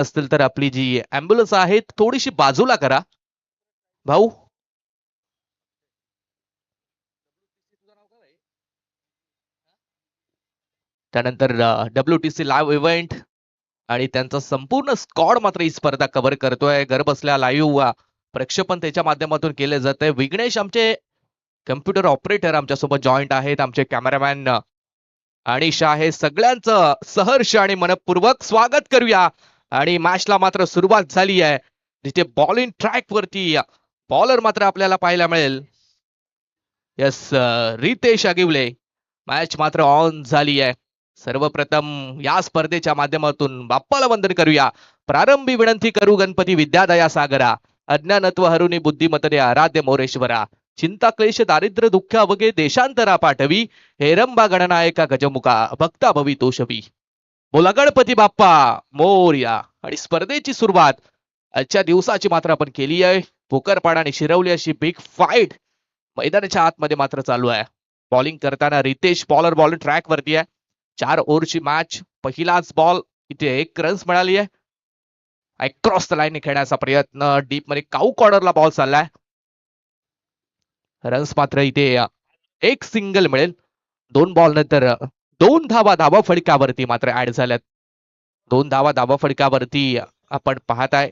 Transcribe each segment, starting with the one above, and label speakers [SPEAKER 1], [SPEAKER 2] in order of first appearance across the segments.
[SPEAKER 1] असतील तर आपली जी ॲम्ब्युलन्स आहे थोडीशी बाजूला करा भाऊ. त्यानंतर WTC लाईव्ह इव्हेंट आणि त्यांचा संपूर्ण स्क्वॉड मात्र ही स्पर्धा कव्हर करतोय. घर बसल्या लाईव्ह प्रक्षेपण त्याच्या माध्यमातून केले जाते. विघ्नेश आमचे कम्प्युटर ऑपरेटर आमच्यासोबत जॉईंट आहेत. आमचे कॅमेरामॅन अनिश आहे. सगळ्यांचं सहर्ष आणि मनपूर्वक स्वागत करूया. आणि मॅचला मात्र सुरुवात झाली आहे, जिथे बॉलिंग ट्रॅक वरती बॉलर मात्र आपल्याला पाहायला मिळेल. यस, रितेश अगिवले. मॅच मात्र ऑन झाली आहे. सर्वप्रथम या स्पर्धेच्या माध्यमातून बाप्पाला वंदन करूया. प्रारंभी विनंती करू गणपती विद्यादया सागरा. अज्ञानत्व हरुणी बुद्धिमतने आराध्य मोरेश्वरा. चिंता क्लेश दारिद्र्य दुःख अवघे देशांतरा पाठवी. हेरंबा गणनायका गजमुखा भक्ता भवी तोषवी. बोला गणपती बाप्पा मोरया. आणि स्पर्धेची सुरुवात आजच्या दिवसाची मात्र आपण केली आहे. पोकरपाडा आणि शिरवली अशी बिग फाईट मैदानाच्या आतमध्ये मात्र चालू आहे. बॉलिंग करताना रितेश बॉलर ट्रॅक वरती आहे. 4 ओव्हरची मॅच. पहिलाच बॉल इथे 1 रन्स मिळाली आहे. क्रॉस द लाईन खेळण्याचा प्रयत्न. डीप मध्ये काऊ कॉर्नरला बॉल चाललाय. रन्स मात्र इथे 1 सिंगल मिळेल. 2 बॉल नंतर 2 धावा फडकावरती मात्र ऍड झाल्यात. 2 धावा फडकावरती आपण पाहताय.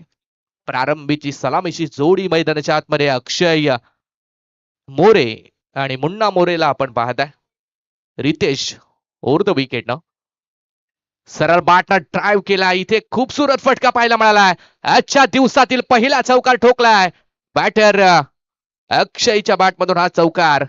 [SPEAKER 1] प्रारंभीची सलामीची जोडी मैदानाच्या आतमध्ये अक्षय मोरे आणि मुन्ना मोरेला आपण पाहताय. रितेश ओव्हर द विकेट न सरळ बाटनं ड्राईव्ह केला. इथे खूपसूरत फटका पाहायला मिळालाय. आजच्या दिवसातील पहिला चौकार ठोकलाय बॅटर अक्षयच्या बॅटमधून हा चौकार.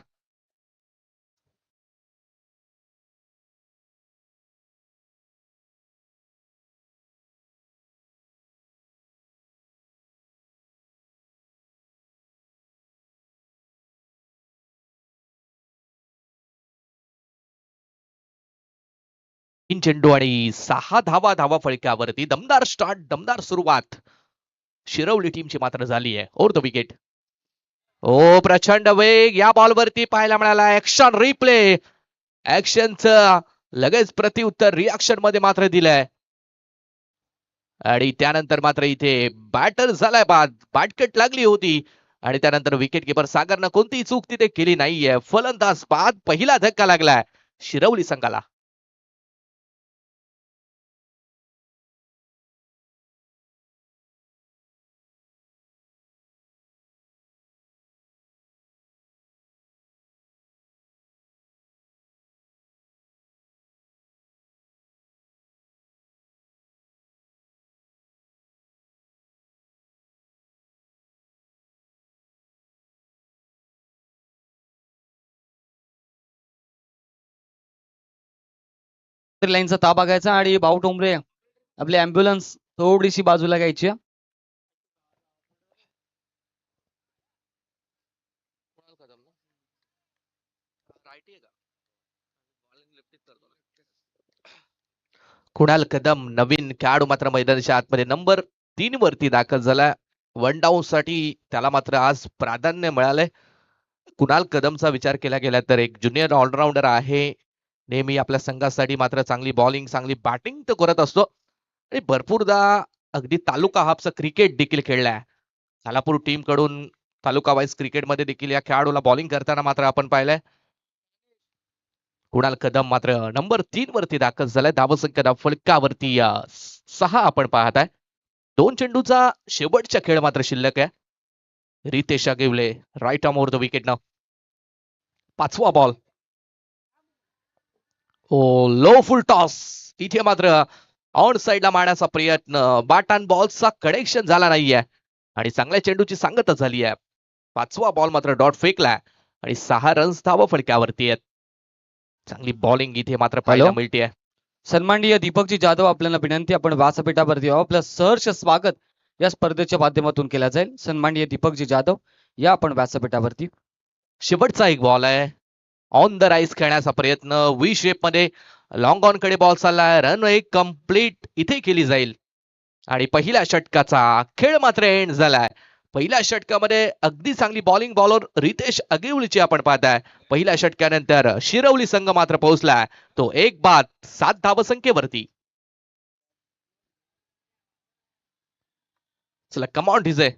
[SPEAKER 1] चेंडू आणि 6 धावा फळक्यावरती. दमदार स्टार्ट, दमदार सुरुवात शिरवली टीमची मात्र झाली आहे. Over the wicket. ओ प्रचंड वेग या बॉलवरती पाहायला मिळाला. Action replay. ऍक्शनचं लगेच प्रत्युत्तर रिॲक्शन मध्ये मात्र दिलंय. आणि त्यानंतर मात्र इथे बॅटर झालाय बाद. बॅटकट लागली होती आणि त्यानंतर विकेट किपर सागरनं कोणतीही चूक तिथे केली नाहीये. फलंदाज बाद. पहिला धक्का लागलाय शिरवली संघाला.
[SPEAKER 2] लाईनचा ताबा घ्यायचा आणि भाऊ टोंबरे आपली ॲम्ब्युलन्स थोडीशी बाजूला घ्यायची.
[SPEAKER 1] कुणाल कदम नवीन खेळाडू मात्र मैदानाच्या आतमध्ये नंबर 3 वरती दाखल झाला. 1 डाऊन साठी त्याला मात्र आज प्राधान्य मिळालंय. कुणाल कदमचा विचार केला गेला तर एक ज्युनियर ऑलराऊंडर आहे. नेहमी आपल्या संघासाठी मात्र चांगली बॉलिंग चांगली बॅटिंग तर करत असतो आणि भरपूरदा अगदी तालुका हाफचं क्रिकेट देखील खेळलाय. खालापूर टीम कडून तालुका वाईज क्रिकेटमध्ये देखील या खेळाडूला बॉलिंग करताना मात्र आपण पाहिलंय. कुणाल कदम मात्र नंबर 3 वरती दाखल झालाय. धावसंख्या फलकावरती 6 आपण पाहताय. 2 चेंडूचा शेवटचा खेळ मात्र शिल्लक आहे. Ritesh Agivale right arm over the wicket न 5वा ball. Oh low full toss. इथे मात्र ऑन साइडला मारण्याचा प्रयत्न. बॅट अँड बॉलचा कनेक्शन झाला नाहीये आणि चांगल्या चेंडूची सांगतच झाली आहे. 5वा बॉल मात्र डॉट फेकलाय आणि 6 रन्स धाव फडक्यावरती आहेत. चांगली बॉलिंग इथे मात्र पाहायला मिळते.
[SPEAKER 2] सन्माननीय दीपकजी जाधव आपल्याला विनंती आपण व्यासपीठावरती यावं. आपलं सहर्ष स्वागत या स्पर्धेच्या माध्यमातून केलं जाईल. सन्माननीय दीपकजी जाधव या आपण व्यासपीठावरती.
[SPEAKER 1] शेवटचा एक बॉल आहे. ऑन द राईस खेळण्याचा प्रयत्न. व्ही शेप मध्ये लॉंग ऑन कडे बॉल चाललाय. रन एक कम्प्लीट इथे केली जाईल आणि पहिल्या षटकाचा खेळ मात्र एंड झालाय. पहिल्या षटकामध्ये अगदी चांगली बॉलिंग बॉलर रितेश अगिवलीची आपण पाहताय. पहिल्या षटकानंतर शिरवली संघ मात्र पोहोचलाय तो 1 बाद 7 धावसंख्येवरती. चला कम ऑन डीजे.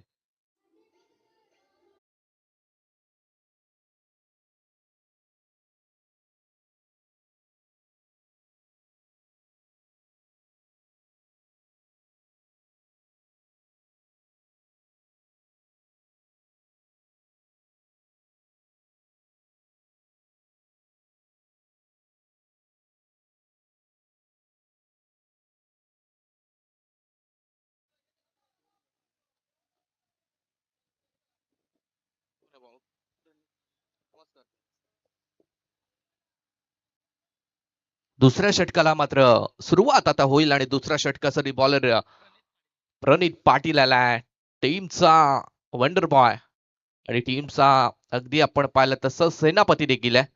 [SPEAKER 1] दुसऱ्या षटकाला मात्र सुरुवात आता होईल आणि दुसऱ्या षटकासाठी बॉलर प्रणित पाटील आलाय. टीमचा वंडर बॉय आणि टीमचा अगदी आपण पाहिलं तसं सेनापती देखील आहे.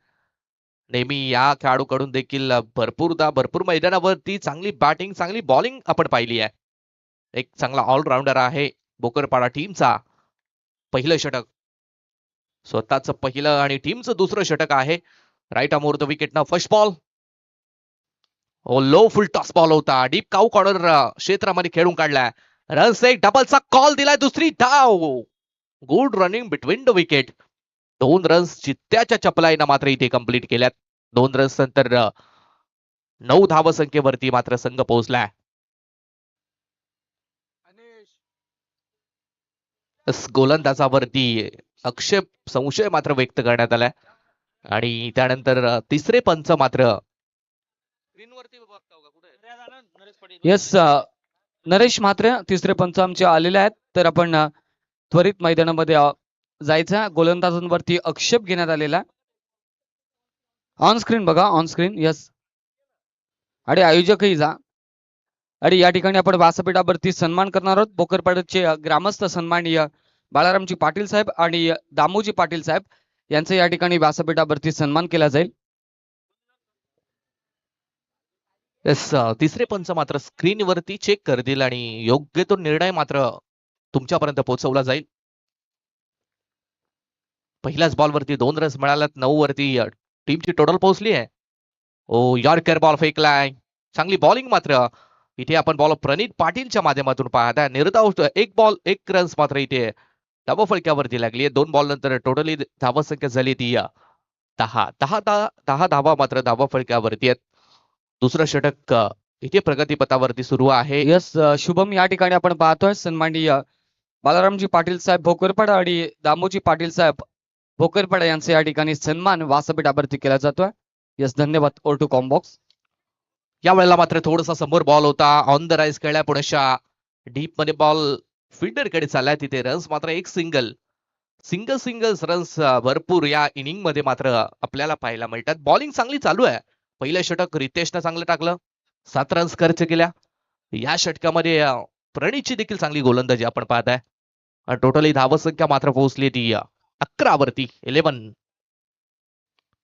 [SPEAKER 1] नेहमी या खेळाडूकडून देखील भरपूरदा भरपूर मैदानावरती चांगली बॅटिंग चांगली बॉलिंग आपण पाहिली आहे. एक चांगला ऑलराऊंडर आहे बोकरपाडा टीमचा. पहिलं षटक स्वतःच पहिलं आणि टीमचं दुसरं षटक आहे. राईट अमोर द विकेट ना first ball. Low full toss ball होता. डीप काऊ कॉर्नर क्षेत्रामध्ये खेळून काढलाय. रन्स एक डबलचा कॉल दिलाय. दुसरी धाव. Good running between the wicket. 2 runs चित्त्याच्या चपलाईनं मात्र इथे कंप्लीट केल्यात. 2 रन्स नंतर 9 धावसंख्येवरती मात्र संघ पोहोचलाय. गोलंदाजावरती आक्षेप संशय मात्र व्यक्त करण्यात आलाय आणि त्यानंतर तिसरे पंच मात्र
[SPEAKER 2] येस नरेश मात्र तिसरे पंच आमचे आलेले आहेत. तर आपण त्वरित मैदानामध्ये जायचा. गोलंदाजांवरती आक्षेप घेण्यात आलेला. ऑन स्क्रीन बघा ऑन स्क्रीन. यस आणि आयोजकही जा. आणि या ठिकाणी आपण व्यासपीठावरती सन्मान करणार आहोत. बोकरपाड्याचे ग्रामस्थ सन्माननीय बाळारामजी पाटील साहेब आणि दामोजी पाटील साहेब यांचा या ठिकाणी व्यासपीठावरती सन्मान केला जाईल.
[SPEAKER 1] येस तिसरे पंच मात्र स्क्रीनवरती चेक करतील आणि योग्य तो निर्णय मात्र तुमच्यापर्यंत पोहोचवला जाईल. पहिल्याच बॉलवरती 2 रन्स मिळाल्यात. 9 वरती टीमची टोटल पोहोचली आहे. ओ यॉर्कर बॉल फेकलाय. चांगली बॉलिंग मात्र इथे आपण बॉल प्रणित पाटीलच्या माध्यमातून पाहताय. निर्धाव 1 रन्स मात्र इथे धावफलक्यावरती लागली आहे. 2 बॉल नंतर टोटली धावसंख्या झाली ती 10 धावा मात्र धावफलक्यावरती आहेत. दुसरं षटक इथे प्रगतीपथावरती सुरू आहे.
[SPEAKER 2] यस शुभम या ठिकाणी आपण पाहतोय सन्माननीय बालारामजी पाटील साहेब भोकरपाडा आणि दामोजी पाटील साहेब भोकरपाडा यांचा या ठिकाणी सन्मान व्यासपीठावरती केला जातोय. यस धन्यवाद. ओर टू कॉम्बॉक्स.
[SPEAKER 1] या वेळेला मात्र थोडासा समोर बॉल होता. ऑन द राईज खेळल्या पुण्याच्या डीप मध्ये बॉल फिल्डर कडे चाललाय. तिथे रन्स मात्र एक सिंगल रन्स भरपूर या इनिंग मध्ये मात्र आपल्याला पाहायला मिळतात. बॉलिंग चांगली चालू आहे. पहिलं षटक रितेशनं चांगलं टाकलं. 7 रन्स खर्च केल्या. या षटकामध्ये प्रणीतची देखील चांगली गोलंदाजी आपण पाहताय. टोटली धावसंख्या मात्र पोहोचली ती 11 वरती 11.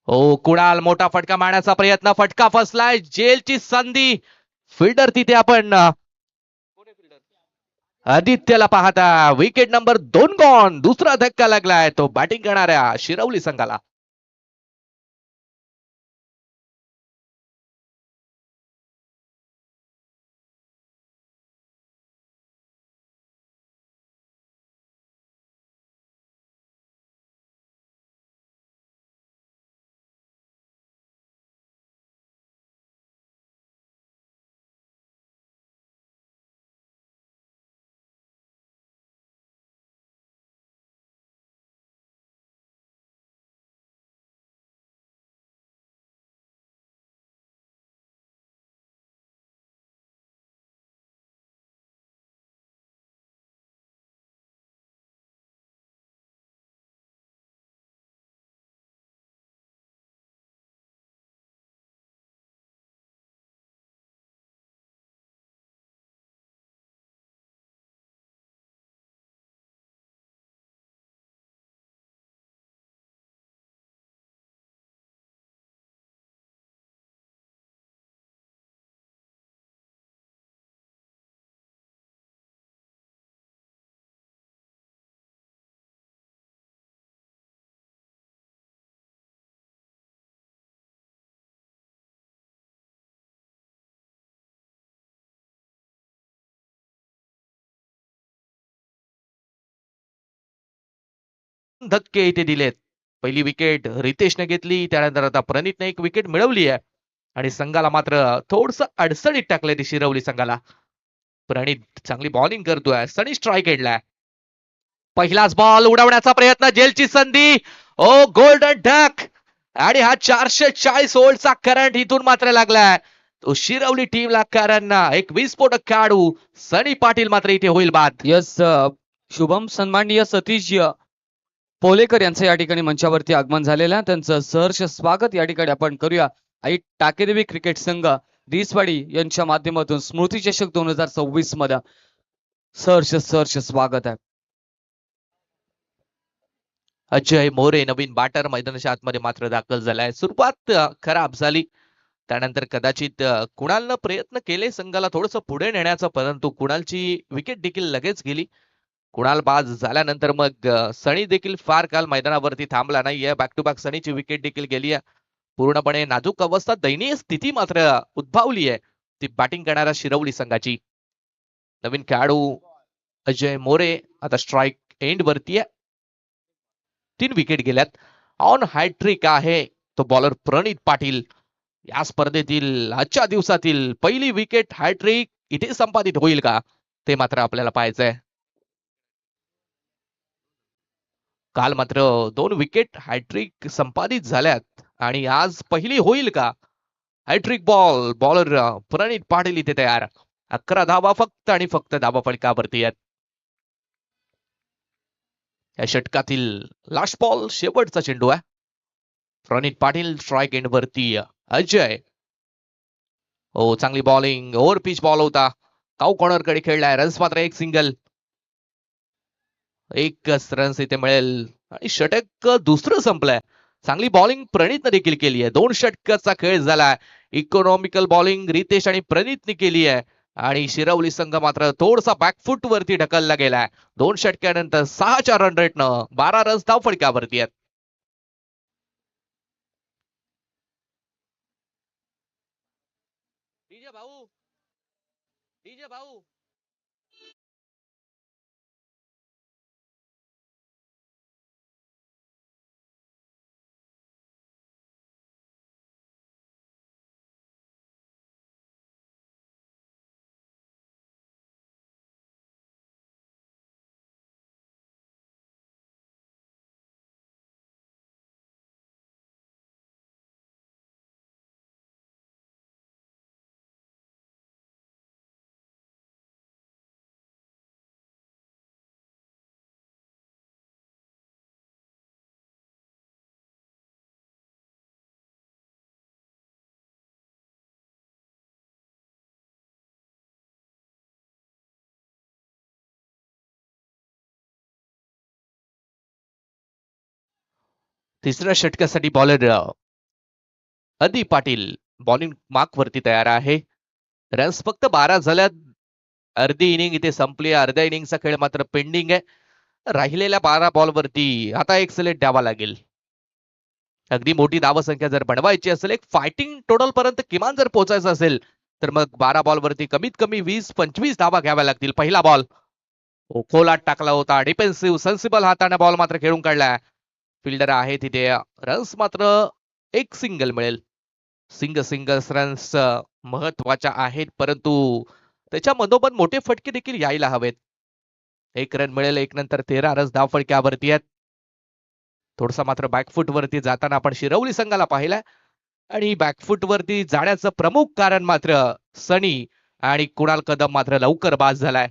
[SPEAKER 1] हो कुणाल मोठा फटका मारण्याचा प्रयत्न. फटका फसलाय. जेलची संधी. फिल्डर तिथे आपण आदित्यला पाहता. Wicket number 2 gone. दुसरा धक्का लागलाय तो बॅटिंग करणाऱ्या शिरवली संघाला. धक्के इथे दिलेत. पहिली विकेट रितेशने घेतली, त्यानंतर आता प्रणितने एक विकेट मिळवली आहे आणि संघाला मात्र थोडस अडचणीत टाकलंय ते शिरवली संघाला. प्रणित चांगली बॉलिंग करतोय, सनी स्ट्राईक घेतलाय. पहिलाच बॉल उडवण्याचा प्रयत्न, जेलची संधी, ओ गोल्डन डक आणि हा 440 ओव्हरचा करंट इथून मात्र लागलाय. तो शिरवली टीमला कारण एक विस्फोटक खेळाडू सनी पाटील मात्र इथे होईल बाद.
[SPEAKER 2] यस शुभम सन्माननीय सतीश पोलेकर यांचं या ठिकाणी मंचावरती आगमन झालेलं आहे. त्यांचं सहर्ष स्वागत या ठिकाणी आपण करूया. आई टाकेदेवी क्रिकेट संघ दिसवाडी यांच्या माध्यमातून स्मृती चषक 2026 मध्ये सहर्ष स्वागत आहे.
[SPEAKER 1] अजय मोरे नवीन बॅटर मैदानाच्या आतमध्ये मात्र दाखल झालाय. सुरुवात खराब झाली, त्यानंतर कदाचित कुणालनं प्रयत्न केले संघाला थोडस पुढे नेण्याचा, परंतु कुणालची विकेट देखील लगेच गेली. कुणाल बाद झाल्यानंतर मग सनी देखील फार काल मैदानावरती थांबला नाहीये. बॅक टू बॅक सनीची विकेट देखील गेली आहे. पूर्णपणे नाजूक अवस्था, दयनीय स्थिती मात्र उद्भवली आहे ती बॅटिंग करणाऱ्या शिरवली संघाची. नवीन खेळाडू अजय मोरे आता स्ट्राईक एंड वरती आहे. 3 विकेट गेल्यात. ऑन हॅट्रिक आहे तो बॉलर प्रणित पाटील. या स्पर्धेतील आजच्या दिवसातील पहिली विकेट हॅट्रिक इथे संपादित होईल का, ते मात्र आपल्याला पाहायचंय. काल मात्र 2 विकेट हॅट्रिक संपादित झाल्यात आणि आज पहिली होईल का हॅट्रिक बॉल. बॉलर प्रणित पाटील इथे तयार. 11 धावा फक्त आणि फक्त धावा फलकावरती आहेत. या षटकातील लास्ट बॉल, शेवटचा चेंडू आहे. प्रणित पाटील स्ट्राईक एंड वरती. अजय, हो चांगली बॉलिंग, ओव्हर पिच बॉल होता, काऊ कॉर्नर कडे खेळलाय. रन्स मात्र एक सिंगल, एकच रन्स इथे मिळेल आणि षटक दुसरं संपलंय. चांगली बॉलिंग प्रणितने देखील केली आहे. 2 षटकाचा खेळ झालाय. इकॉनॉमिकल बॉलिंग रितेश आणि प्रणितने केली आहे आणि शिरवली संघ मात्र थोडासा बॅकफुट वरती ढकलला गेलाय. 2 षटकानंतर 6च्या रन रेटनं 12 रन्स धाव फलकावरती आहेत. डीजे भाऊ तिसऱ्या षटकासाठी बॉलर अदी पाटील बॉलिंग मार्क वरती तयार आहे. रन्स फक्त 12 झाल्यात. अर्धी इनिंग इथे संपली. अर्ध्या इनिंगचा खेळ मात्र पेंडिंग आहे. राहिलेल्या 12 बॉल वरती आता एक सिलेक्ट द्यावा लागेल. अगदी मोठी धावसंख्या जर बनवायची असेल, एक फायटिंग टोटल पर्यंत किमान जर पोहोचायचं असेल, तर मग 12 बॉल वरती कमीत कमी 20-25 धावा घ्याव्या लागतील. पहिला बॉल खोलात टाकला होता. डिफेन्सिव्ह सेन्सिबल हाताने बॉल मात्र खेळून काढलाय. फिल्डर आहे तिथे. रन्स मात्र एक सिंगल मिळेल. सिंगल्स रन्स महत्वाच्या आहेत, परंतु त्याच्या मधोमध मोठे फटके देखील यायला हवेत. 1 रन मिळेल. 1 नंतर 13 रन्स धाव फलकावरती आहेत. थोडसा मात्र बॅकफुट वरती जाताना आपण शिरवली संघाला पाहिलाय आणि बॅकफुट वरती जाण्याचं प्रमुख कारण मात्र सनी आणि कुणाल कदम मात्र लवकर बाद झालाय.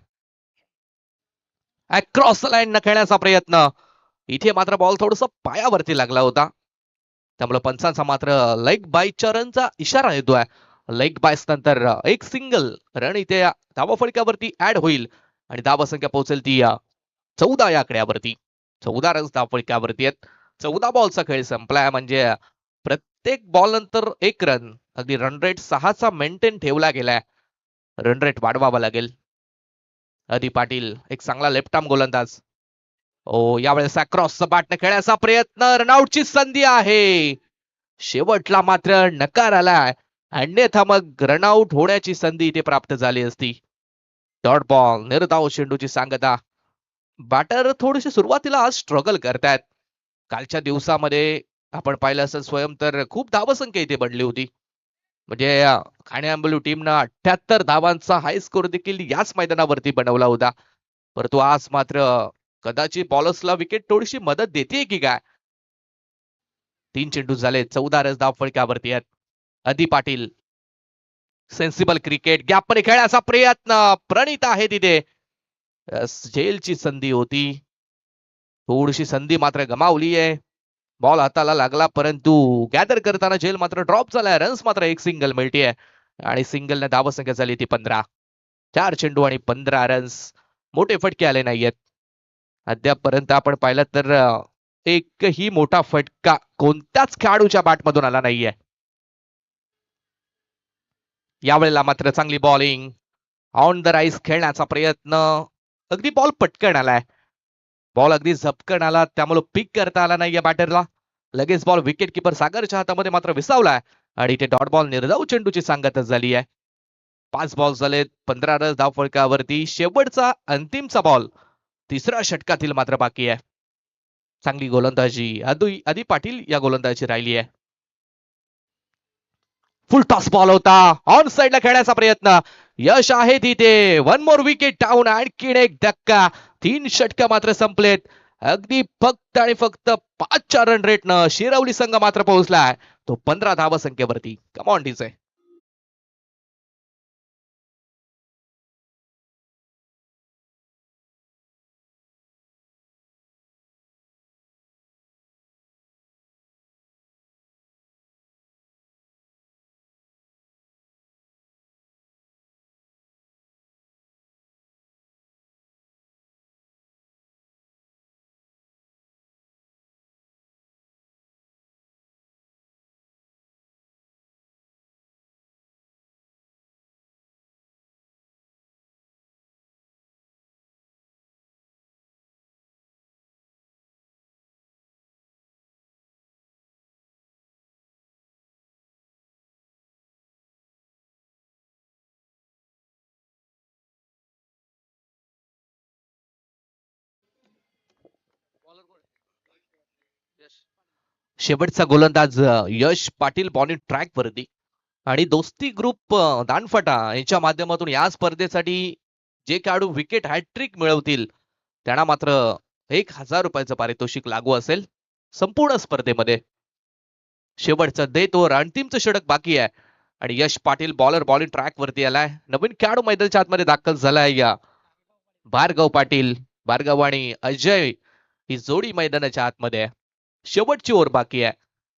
[SPEAKER 1] अक्रॉस लाईन न खेळण्याचा प्रयत्न, इथे मात्र बॉल थोडस पायावरती लागला होता, त्यामुळे पंचांचा मात्र लेग बायच्या रनचा इशारा येतोय. लेग बायस नंतर एक सिंगल रन इथे धावा फलकावरती ऍड होईल आणि धावा संख्या पोहोचेल ती 14 या आकड्यावरती. 14 रन्स धाव फलकावरती आहेत. 14 बॉलचा खेळ संपलाय, म्हणजे प्रत्येक बॉल नंतर 1 रन. अगदी रन रेट 6चा मेंटेन ठेवला गेलाय. रन रेट वाढवावा लागेल. अदी पाटील एक चांगला लेफ्ट आर्म गोलंदाज. यावेळेस क्रॉसचा बॅटने खेळण्याचा प्रयत्न, रनआउटची संधी आहे. शेवटला मात्र नकार आलाय, अन्यथा मग रनआउट होण्याची संधी इथे प्राप्त झाली असती. डॉट बॉल, निर्धाव चेंडूची सांगता. बॅटर थोडीशी सुरुवातीला आज स्ट्रगल करतायत. कालच्या दिवसामध्ये आपण पाहिलं असेल स्वयं तर खूप धावसंख्या इथे बनली होती. म्हणजे ठाणे आंबोली टीमनं 78 धावांचा हाय स्कोर देखील याच मैदानावरती बनवला होता. परंतु आज मात्र कदाचित बॉलर्सला विकेट थोडीशी मदत देते की काय? 3 चेंडू झाले, 14 रन धाव फलकावरती आहेत. अदी पाटील सेन्सिबल क्रिकेट गॅपमध्ये खेळण्याचा प्रयत्न प्रणित आहे तिथे. झेलची संधी होती. थोडीशी संधी मात्र गमावली आहे. बॉल हाताला लागला परंतु गॅदर करताना झेल मात्र ड्रॉप झालाय. रन्स मात्र एक सिंगल मिळतीये आणि सिंगलने धावसंख्या झाली ती 15. 4 चेंडू आणि 15 रन्स. मोठे फटके आले नाहीयेत अद्यापपर्यंत. आपण पाहिलं तर एकही मोठा फटका कोणत्याच खेळाडूच्या बॅटमधून आला नाहीये. यावेळेला मात्र चांगली बॉलिंग ऑन द राईस खेळण्याचा प्रयत्न. अगदी बॉल पटकन आलाय. बॉल अगदी झपकन आला त्यामुळे पिक करता आला नाहीये बॅटरला. लगेच बॉल विकेट किपर सागरच्या हातामध्ये मात्र विसावलाय आणि इथे डॉट बॉल निर्धाव चेंडूची सांगतच झाली आहे. 5 बॉल झालेत, 15 रन धाव फलकावरती. शेवटचा अंतिमचा बॉल तिसऱ्या षटकातील मात्र बाकी आहे. चांगली गोलंदाजी आदी पाटील या गोलंदाजी राहिली आहे. फुल टॉस बॉल होता. ऑन साइडला खेळण्याचा प्रयत्न. यश आहे तिथे. 1 मोर विकेट डाऊन. आणखीन एक धक्का. 3 षटक मात्र संपलेत. अगदी फक्त आणि फक्त 5च्या रन रेटनं शिरवली संघ मात्र पोहोचलाय तो 15 धावसंख्येवरती. Come on DJ. शेवटचा गोलंदाज यश पाटील बॉलिंग ट्रॅक वरती आणि दोस्ती ग्रुप दानफटा यांच्या माध्यमातून या स्पर्धेसाठी जे खेळाडू विकेट हॅट्रिक मिळवतील त्यांना मात्र 1,000 रुपयाचं पारितोषिक लागू असेल संपूर्ण स्पर्धेमध्ये. शेवटचं देत ओव्हर अंतिमचं षटक बाकी आहे आणि यश पाटील बॉलर बॉलिंग ट्रॅक वरती आलाय. नवीन खेळाडू मैदानाच्या आतमध्ये दाखल झालाय. या भार्गव पाटील, भार्गव आणि अजय ही जोडी मैदानाच्या आतमध्ये आहे. शेवटची ओव्हर बाकी आहे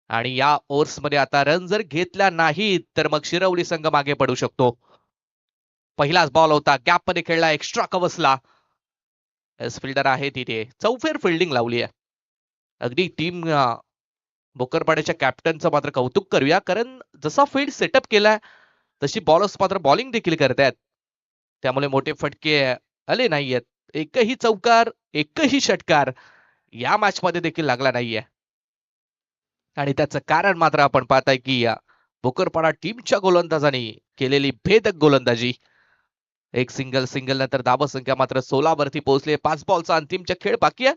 [SPEAKER 1] आणि या ओव्हर्स मध्ये आता रन जर घेतल्या नाहीत तर मग शिरवली संघ मागे पडू शकतो. पहिलाच बॉल होता. गॅप मध्ये खेळला. एक्स्ट्रा कवसला. एस फिल्डर आहे तिथे. चौफेर फिल्डिंग लावली आहे. अगदी टीम भोकरपाड्याच्या कॅप्टनचं मात्र कौतुक करूया कारण जसा फील्ड सेटअप केलाय तशी बॉलर्स मात्र बॉलिंग देखील करतायत. त्यामुळे मोठे फटके आले नाहीयेत. एकही चौकार, एकही षटकार या मॅच मध्ये देखील लागला नाहीये आणि त्याचं कारण मात्र आपण पाहताय की या भोकरपाडा टीमच्या गोलंदाजांनी केलेली भेदक गोलंदाजी. एक सिंगल नंतर धावसंख्या मात्र 16 वरती पोहोचले. 5 बॉलचा अंतिमचा खेळ बाकी आहे.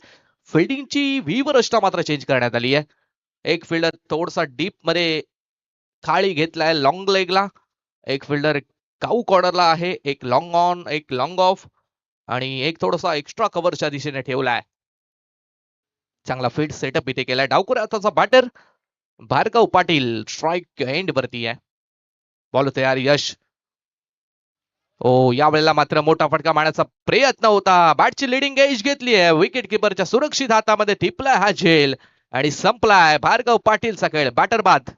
[SPEAKER 1] फिल्डिंगची व्हीव रचना मात्र चेंज करण्यात आली आहे. एक फिल्डर थोडासा डीप मध्ये खाली घेतलाय लॉंग लेगला. एक फिल्डर काऊ कॉर्नरला आहे. एक लॉंग ऑन, एक लॉंग ऑफ आणि एक थोडासा एक्स्ट्रा कव्हरच्या दिशेने ठेवलाय. चांगला फील्ड सेटअप इथे केलाय. डावखुरा हाताचा batter Bhargav Patil strike end वरती आहे. बॉल तयार यश. ओ यावेळेला मात्र मोठा फटका मारण्याचा प्रयत्न होता. बॅटची लिडिंग एज घेतली आहे. विकेट किपरच्या सुरक्षित हातामध्ये टिपलाय हा झेल आणि संपलाय भार्गव पाटीलचा खेळ. बॅटर बाद.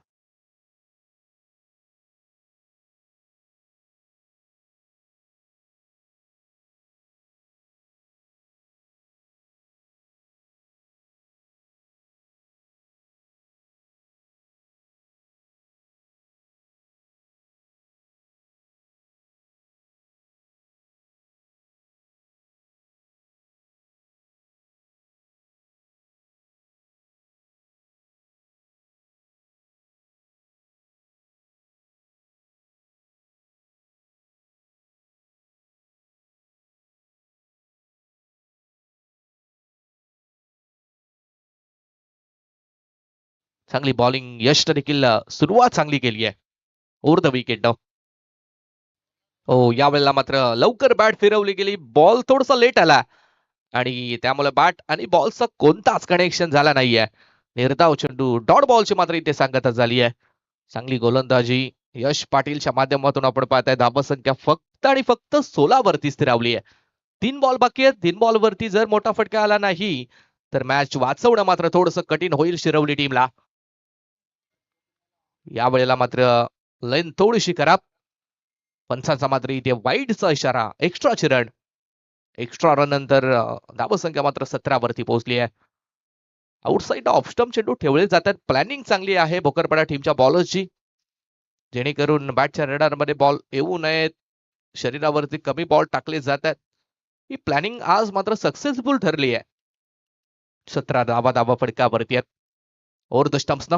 [SPEAKER 1] चांगली बॉलिंग यशने देखील सुरुवात चांगली केली आहे ओव्हर द विकेट. हो, यावेळेला मात्र लवकर बॅट फिरवली गेली, बॉल थोडासा लेट आला आणि त्यामुळे बॅट आणि बॉलचा कोणताच कनेक्शन झाला नाहीये. निर्धाव चेंडू डॉट बॉलची मात्र इथे सांगता झाली आहे. चांगली गोलंदाजी यश पाटीलच्या माध्यमातून आपण पाहताय. धावसंख्या फक्त आणि फक्त 16 वरती स्थिरावली आहे. 3 बॉल बाकी आहेत. 3 बॉल वरती जर मोठा फटका आला नाही तर मॅच वाचवणं मात्र थोडंसं कठीण होईल शिरवली टीमला. या वेळेला मात्र लाईन थोडीशी खराब. पंचांचा मात्र इथे वाईडचा इशारा. एक्स्ट्राची रन. एक्स्ट्रा रन नंतर धावसंख्या मात्र 17 वरती पोहोचली आहे. आउटसाइड ऑफ स्टंप चेंडू ठेवले जातात. प्लॅनिंग चांगली आहे भोकरपाडा टीमच्या बॉलर्सची, जेणेकरून बॅटच्या रडारमध्ये बॉल येऊ नयेत, शरीरावरती कमी बॉल टाकले जातात. ही प्लॅनिंग आज मात्र सक्सेसफुल ठरली आहे. 17 धावा फटकावरती आहेत ओव्हर द स्टंप्स न.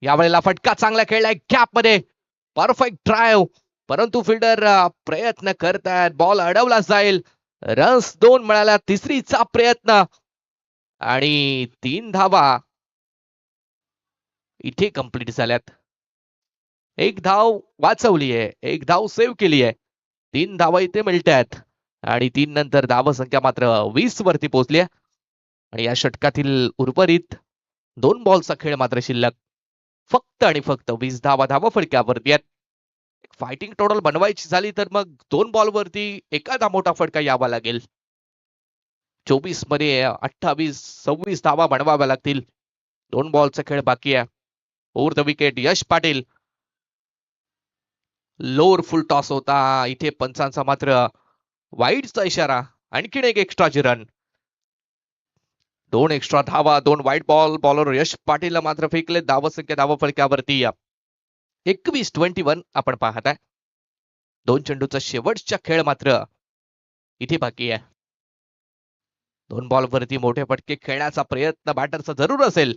[SPEAKER 1] यावेळेला फटका चांगला खेळलाय गॅप मध्ये. परफेक्ट ड्राईव्ह, परंतु फिल्डर प्रयत्न करतायत, बॉल अडवला जाईल. रन्स 2 मिळाल्या. तिसरीचा प्रयत्न आणि 3 धावा इथे कंप्लीट झाल्यात. एक धाव वाचवली आहे, एक धाव सेव्ह केली आहे. 3 धावा इथे मिळतात आणि 3 नंतर धावसंख्या मात्र 20 वरती पोहोचली आहे. आणि या षटकातील उर्वरित 2 बॉलचा खेळ मात्र शिल्लक. फक्त आणि फक्त 20 धावा धावा फटक्यावरती आहेत. फायटिंग टोटल बनवायची झाली तर मग 2 बॉल वरती एखादा मोठा फटका यावा लागेल. 24 मध्ये 28 26 धावा बनवाव्या लागतील. 2 बॉलचा खेळ बाकी आहे. Over the wicket Yash Patil. Lower full toss होता इथे. पंचांचा मात्र वाईडचा इशारा. आणखीन एक एक्स्ट्राची रन. 2 एक्स्ट्रा धावा, 2 वाईट बॉल. बॉलर यश पाटीलला मात्र फेकले. धावसंख्या धावा फलकावरती 21-21 आपण पाहताय. 2 चेंडूचा शेवटचा खेळ मात्र इथे बाकी आहे. 2 बॉल वरती मोठे फटके खेळण्याचा प्रयत्न बॅटरचा जरूर असेल.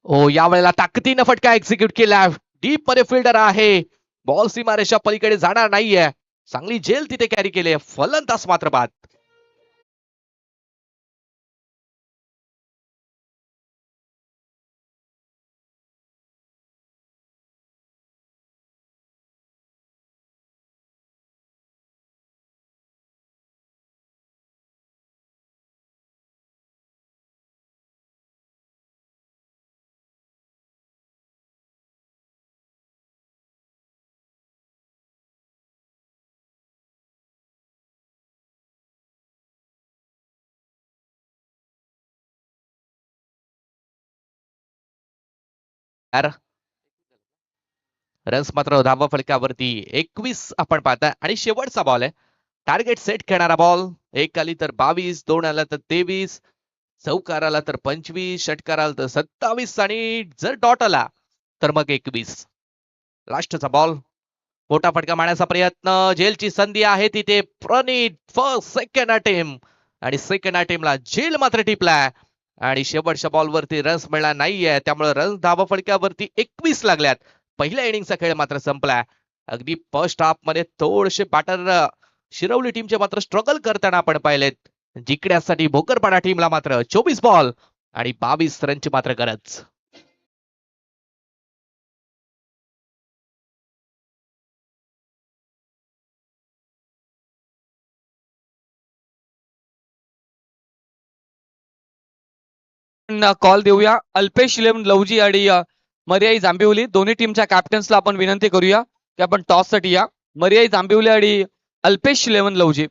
[SPEAKER 1] ओ, यावेळेला ताकदीनं फटका एक्झिक्यूट केला. डीप मध्ये फिल्डर आहे, बॉल सीमारेषा पलीकडे जाणार नाहीये. चांगली झेल तिथे कॅरी केली. फलंदाज मात्र बाद. रन्स मात्र धावा फलकावरती 21 आपण पाहताय आणि शेवटचा बॉल आहे. टार्गेट सेट करणारा बॉल. एक आली तर 22, 2 आला तर 23, चौकार आला तर 25, षटकार आला तर 27 आणि जर डॉट आला तर मग 21. लास्टचा बॉल. मोठा फटका मारण्याचा प्रयत्न. झेलची संधी आहे तिथे. प्रणित फर्स्ट सेकंड अटेम्प्ट आणि सेकंड अटेम्प्टला झेल मात्र टिपलाय आणि शेवटच्या बॉलवरती रन्स मिळणार नाहीये. त्यामुळे रन्स धावा फटक्यावरती 21 लागल्यात. पहिल्या इनिंगचा खेळ मात्र संपलाय. अगदी फर्स्ट हाफ मध्ये थोडेसे बॅटर शिरवली टीमचे मात्र स्ट्रगल करताना आपण पाहिलेत. जिंकण्यासाठी भोकरपाडा टीमला मात्र 24 बॉल आणि 22 रनची मात्र गरज.
[SPEAKER 2] कॉल देऊया. अल्पेश इलेव्हन लवजी आणि मर्याई जांभिवली दोन्ही टीमच्या कॅप्टन्सला आपण विनंती करूया की आपण टॉस साठी या. मर्याई जांभिवली आणि अल्पेश इलेव्हन लवजी.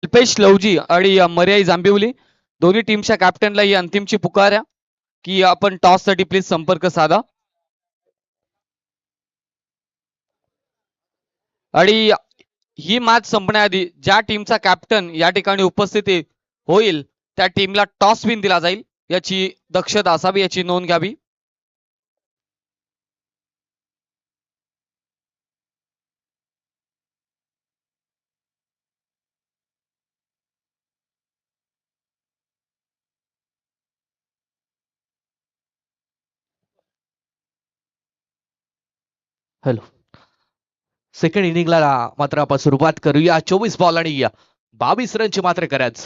[SPEAKER 2] अल्पेश लवजी आणि मर्याई जांभिवली दोन्ही टीमच्या कॅप्टनला ही अंतिमची पुकार आहे की आपण टॉस साठी प्लीज संपर्क साधा. आणि ही मॅच संपण्याआधी ज्या टीमचा कॅप्टन या ठिकाणी उपस्थित होईल त्या टीमला टॉस विन दिला जाईल. याची दक्षता असावी, याची नोंद घ्यावी.
[SPEAKER 1] हॅलो. सेकंड इनिंगला मात्र आपण सुरुवात करूया. 24 बॉल आणि 22 रनची मात्र गरज.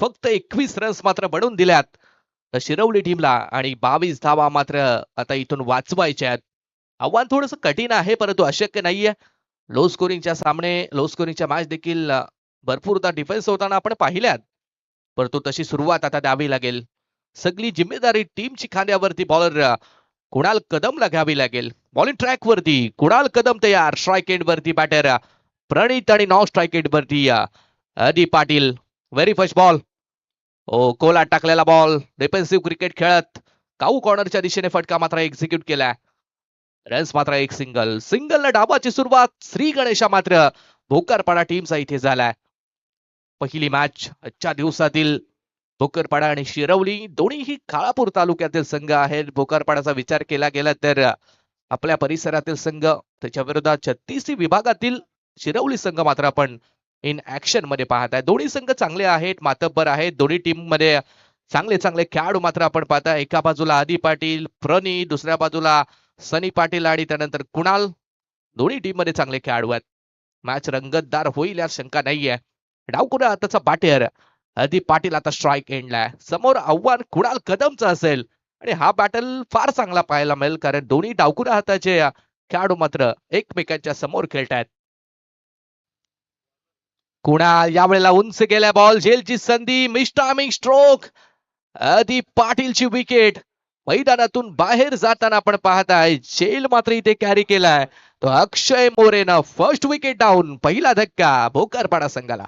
[SPEAKER 1] फक्त 21 रन्स मात्र बनवून दिल्यात शिरवली टीमला आणि 22 धावा मात्र आता इथून वाचवायच्या आहेत. आव्हान थोडंसं कठीण आहे परंतु अशक्य नाहीये. लो स्कोरिंगच्या सामने, लो स्कोरिंगच्या मॅच देखील भरपूरदा डिफेन्स होताना आपण पाहिल्यात. परंतु तशी सुरुवात आता द्यावी लागेल. सगळी जिम्मेदारी टीमची खांद्यावरती बॉलर कुणाल कदमला घ्यावी लागेल. बॉलिंग ट्रॅक वरती कुणाल कदम तयार. स्ट्राईक एंड वरती बॅटर प्रणित आणि नॉन स्ट्राईक एंड वरती Adi Patil. Very first ball. Oh कोलात टाकलेला बॉल. डिफेन्सिव्ह क्रिकेट खेळत काऊ कॉर्नरच्या दिशेने फटका मात्र एक्झिक्यूट केलाय. रन्स मात्र एक सिंगल. सिंगल डाबाची सुरुवात श्री गणेशा मात्र भोकरपाडा टीमचा इथे झालाय. पहिली मॅच आजच्या दिवसातील भोकरपाडा आणि शिरवली दोन्हीही काळापूर तालुक्यातील संघ आहेत. भोकरपाडाचा विचार केला गेला तर आपल्या परिसरातील संघ, त्याच्या विरोधात 36 विभागातील शिरवली संघ मात्र आपण इन ऍक्शन मध्ये पाहताय. दोन्ही संघ चांगले आहेत, मातब्बर आहेत. दोन्ही टीम मध्ये चांगले चांगले खेळाडू मात्र आपण पाहताय. एका बाजूला आदी पाटील, प्रणीत, दुसऱ्या बाजूला सनी पाटील आणि त्यानंतर कुणाल. दोन्ही टीम मध्ये चांगले खेळाडू आहेत. मॅच रंगतदार होईल यात शंका नाहीये. डावकुरा आताचा बाटेर आदी पाटील आता स्ट्राईक एंडला. समोर आव्हान कुणाल कदमचं असेल आणि हा बॅटल फार चांगला पाहायला मिळेल कारण दोन्ही डावकुरा हाताचे खेळाडू मात्र एकमेकांच्या समोर खेळतायत. कुणाल यावेळेला उंच गेल्या बॉल. झेलची संधी. मिस्टामिंग स्ट्रोक. आदी पाटीलची विकेट. मैदानातून बाहेर जाताना आपण पाहताय झेल मात्र इथे कॅरी केलाय तो अक्षय मोरेनं. First wicket down. पहिला धक्का भोकरपाडा संघाला.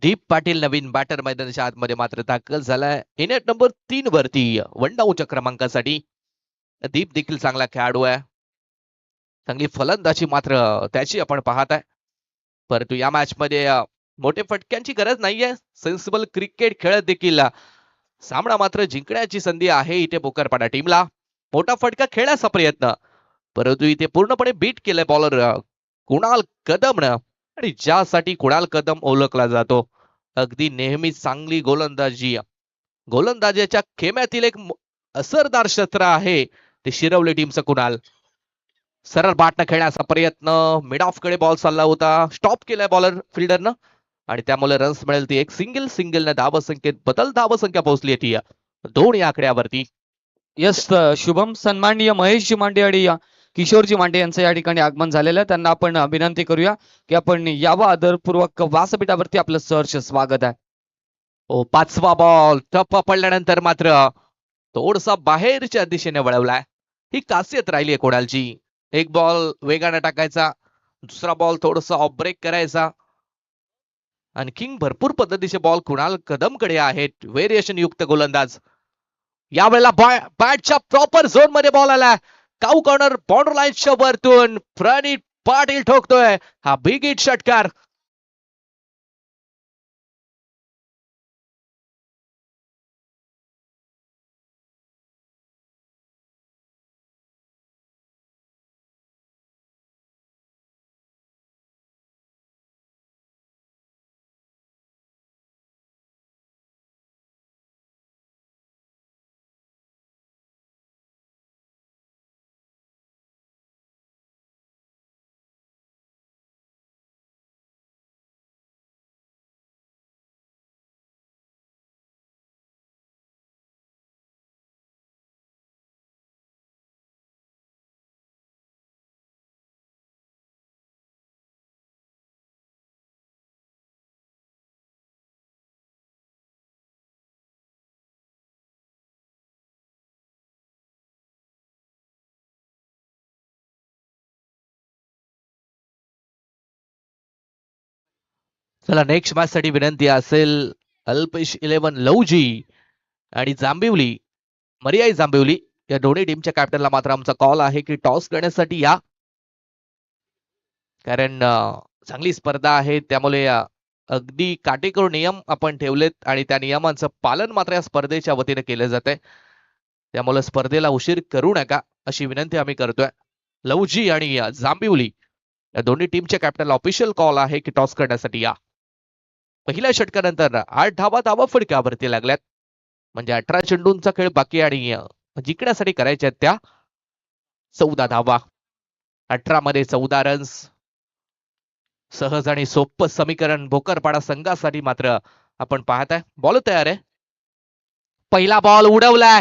[SPEAKER 1] दीप पाटील नवीन बॅटर मैदानाच्या आतमध्ये मात्र दाखल झालाय. इनेट नंबर 3 वरती वनडाऊनच्या क्रमांकासाठी. दीप देखील चांगला खेळाडू आहे. चांगली फलंदाजी मात्र त्याची आपण पाहत आहे. परंतु या मॅच मध्ये मोठे फटक्यांची गरज नाहीये. सेन्सिबल क्रिकेट खेळत देखील सामना मात्र जिंकण्याची संधी आहे इथे भोकरपाडा टीमला. मोठा फटका खेळण्याचा प्रयत्न परंतु इथे पूर्णपणे बीट केलंय बॉलर कुणाल कदमनं. आणि ज्यासाठी कुणाल कदम ओळखला जातो. अगदी नेहमी चांगली गोलंदाजी, गोलंदाजीच्या खेम्यातील एक असरदार शस्त्र आहे ते शिरवली टीमचं कुणाल. सरळ बाटनं खेळण्याचा प्रयत्न. मिड ऑफ कडे बॉल चालला होता. स्टॉप केलाय बॉलर फिल्डरनं आणि त्यामुळे रन्स मिळेल ती एक सिंगल. सिंगलने धावसंख्येत बदल धावसंख्या पोहोचली ती दोन आकड्यावरती.
[SPEAKER 2] यस शुभम. सन्माननीय महेशजी मांडे आणि किशोरजी मांडे यांचं या ठिकाणी आगमन झालेलं आहे. त्यांना आपण विनंती करूया की आपण यावं आदरपूर्वक व्यासपीठावरती. आपलं सहर्ष स्वागत आहे.
[SPEAKER 1] ओ पाचवा बॉल टप्पा पडल्यानंतर मात्र थोडसा बाहेरच्या दिशेने वळवलाय. ही खासियत राहिली आहे कोणालची. एक बॉल वेगाने टाकायचा, दुसरा बॉल थोडस ऑफ ब्रेक करायचा. आणखी भरपूर पद्धतीचे बॉल कुणाल कदमकडे आहेत. व्हेरिएशन युक्त गोलंदाज. यावेळेला बॅटच्या प्रॉपर झोन मध्ये बॉल आला. काऊ कॉर्नर बॉर्डर लाईनच्या वरतून प्रणित पाटील ठोकतोय हा बिग हिट षटकार. चला नेक्स्ट मॅच साठी विनंती असेल अल्पेश 11 लवजी आणि जांभिवली मरियाई जांभिवली या दोन्ही टीमच्या कॅप्टनला मात्र आमचा कॉल आहे की टॉस करण्यासाठी या, कारण चांगली स्पर्धा आहे त्यामुळे अगदी काटेकोर नियम आपण ठेवलेत आणि त्या नियमांचं पालन मात्र या स्पर्धेच्या वतीने केलं जात आहे. त्यामुळे स्पर्धेला उशीर करू नका अशी विनंती आम्ही करतोय. लवजी आणि जांभिवली या दोन्ही टीमच्या कॅप्टनला ऑफिशियल कॉल आहे की टॉस करण्यासाठी या. पहिल्या षटकानंतर 8 धावा फडक्यावरती लागल्यात, म्हणजे 18 चेंडूंचा खेळ बाकी आणि जिंकण्यासाठी करायच्या त्या 14 धावा. 18 मध्ये 14 रन्स, सहज आणि सोपं समीकरण भोकरपाडा संघासाठी मात्र आपण पाहताय. बॉल तयार आहे, पहिला बॉल उडवलाय,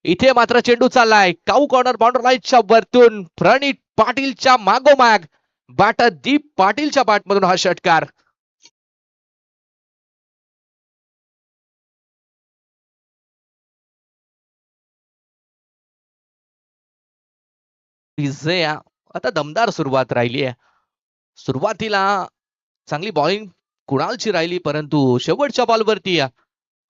[SPEAKER 1] इथे मात्र चेंडू चाललाय काऊ कॉर्नर बाउंड्री लाईनच्या वरतून प्रणित पाटीलच्या मागोमाग बॅटर दीप पाटीलच्या बॅटमधून हा षटकार. आता दमदार सुरुवात राहिली आहे. सुरुवातीला चांगली बॉलिंग कुणालची राहिली, परंतु शेवटच्या बॉलवरती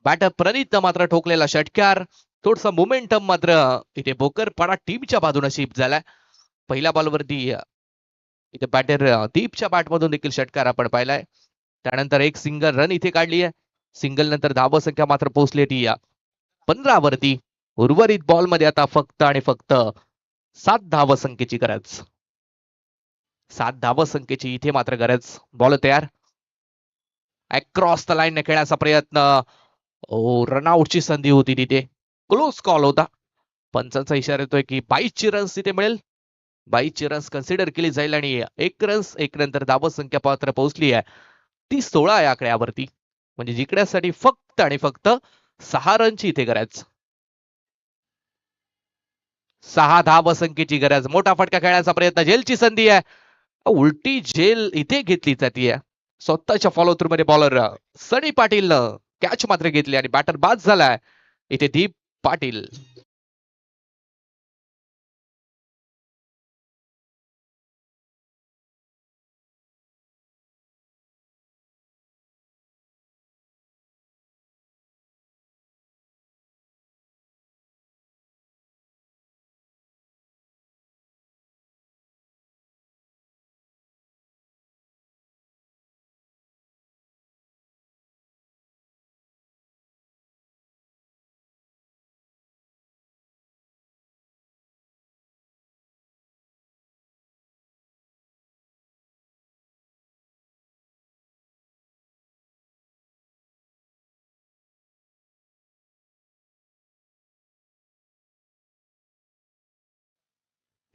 [SPEAKER 1] बॅटर प्रणित मात्र ठोकलेला षटकार. थोडसा मोमेंटम मात्र इथे भोकरपाडा टीमच्या बाजूने शिफ्ट झालाय. पहिल्या बॉलवरती इथे बॅटर दीपच्या बॅटमधून देखील षटकार आपण पाहिलाय. त्यानंतर एक सिंगल रन इथे काढली आहे. सिंगल नंतर धावसंख्या मात्र पोहोचली ती 15 वरती. उर्वरित बॉल मध्ये आता फक्त आणि फक्त 7 धावसंख्येची गरज. 7 धावसंख्येची इथे मात्र गरज. बॉल तयार, अक्रॉस द लाईन खेळण्याचा प्रयत्न. रनआउटची संधी होती तिथे, क्लोज कॉल होता. पंचांचा इशारा येतोय की 22 ची रन्स तिथे मिळेल. 22 ची रन्स कन्सिडर केली जाईल आणि एक रन्स एक नंतर धावसंख्या मात्र पोहोचली आहे ती 16 या आकड्यावरती. म्हणजे जिंकण्यासाठी फक्त आणि फक्त 6 रनची इथे गरज. 6 धावसंख्येची गरज. मोठा फटका खेळण्याचा प्रयत्न, झेलची संधी आहे, उलटी झेल इथे घेतली जाते. स्वतःच्या फॉलो थ्रू मध्ये बॉलर सनी पाटील कॅच मात्र घेतली आणि बॅटर बाद झालाय इथे दीप पाटील.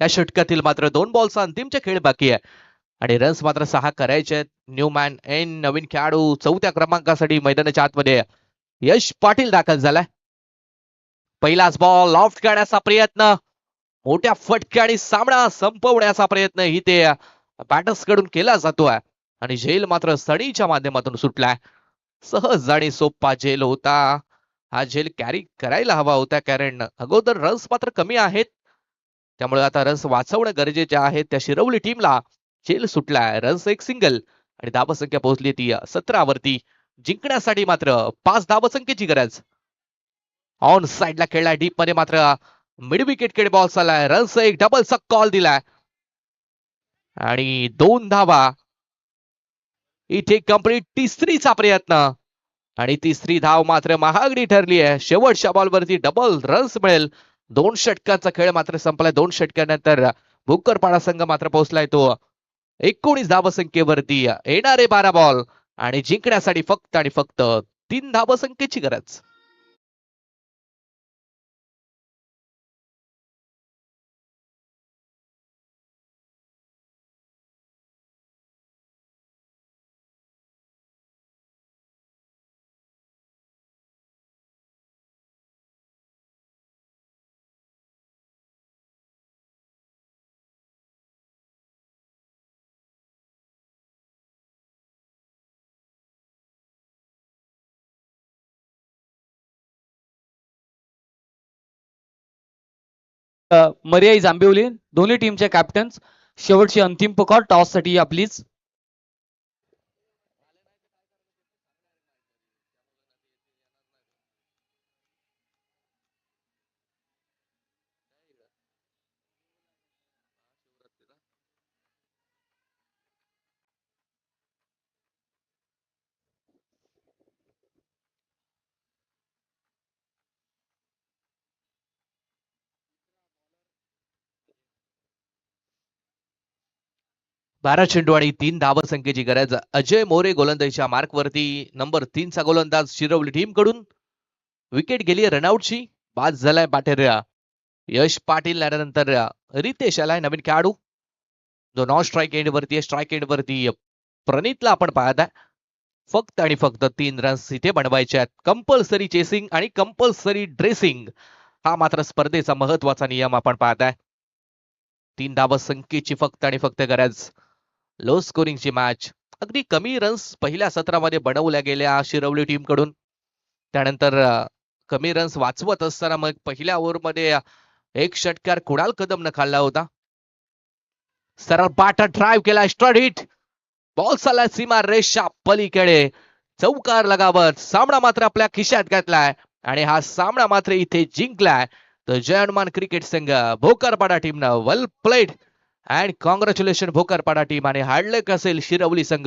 [SPEAKER 1] या षटकातील मात्र 2 बॉलचा अंतिमचे खेळ बाकी आहे आणि रन्स मात्र 6 करायचे आहेत. न्यू मॅन एन नवीन खेळाडू 4थ्या क्रमांकासाठी मैदानाच्या आतमध्ये यश पाटील दाखल झालाय. पहिलाच बॉल लॉफ्ट करण्याचा प्रयत्न, मोठ्या फटक्याने सामना संपवण्याचा प्रयत्न ही ते बॅटर्स कडून केला जातोय आणि झेल मात्र सडीच्या माध्यमातून सुटलाय. सहज आणि सोपा झेल होता. हा झेल कॅरी करायला हवा होता, कारण अगोदर रन्स मात्र कमी आहेत. त्यामुळे आता रन्स वाचवणं गरजेचे आहे. त्या शिरवली टीमला झेल सुटलाय. रन्स एक सिंगल आणि धावसंख्या पोहोचली ती 17 वरती. जिंकण्यासाठी मात्र 5 धावसंख्येची गरज. ऑन साइडला खेळलाय, डीप मध्ये मात्र मिड विकेट कडे बॉल चाललाय. रन्स एक डबलचा कॉल दिलाय आणि 2 धावा. इथे कंप्लीट तिसरीचा प्रयत्न आणि तिसरी धाव मात्र महागडी ठरली आहे. शेवटच्या बॉलवरती डबल रन्स मिळेल. 2 षटकांचा खेळ मात्र संपलाय. 2 षटकानंतर भुक्करपाडा संघ मात्र पोहोचलाय तो 19 धावसंख्येवरती. येणारे 12 बॉल आणि जिंकण्यासाठी फक्त आणि फक्त 3 धावसंख्येची गरज.
[SPEAKER 2] मरियाई जांभिवली दोन्ही टीमचे कॅप्टन्स शेवटची अंतिम पुकार टॉस साठी या प्लीज.
[SPEAKER 1] 12 चेंडू आणि 3 धावसंख्येची गरज. अजय मोरे गोलंदाजीच्या मार्कवरती. नंबर 3 चा गोलंदाज शिरवली टीम कडून. विकेट गेली रनआउटची. बाद झालाय बाटेर यश पाटील. त्यानंतर रितेश आलाय नवीन खेळाडू जो नॉन स्ट्राईक एंड वरती. स्ट्राईक एंड वरती प्रणितला आपण पाहत आहे. फक्त आणि फक्त 3 रन्स इथे बनवायचे आहेत. कंपल्सरी चेसिंग आणि कंपल्सरी ड्रेसिंग हा मात्र स्पर्धेचा महत्वाचा नियम आपण पाहत आहे. 3 धावसंख्येची फक्त आणि फक्त गरज. लो स्कोरिंगची मॅच. अगदी कमी रन्स पहिल्या सत्रामध्ये बनवल्या गेल्या शिरवली टीम कडून. त्यानंतर कमी रन्स वाचवत असताना मग पहिल्या ओव्हरमध्ये एक षटकार कुणाल कदमनं खाल्ला होता. सरळ पाटा ड्राईव्ह केला. स्ट्राईट हिट. बॉल चालला सीमा रेषा पलीकडे. चौकार लगावत सामना मात्र आपल्या खिशात घातलाय आणि हा सामना मात्र इथे जिंकलाय तर जय हनुमान क्रिकेट संघ. भोकरपाडा टीमनं वेल played and congratulation Bhokarpada team. आणि हार्डलक असेल शिरवली संघ.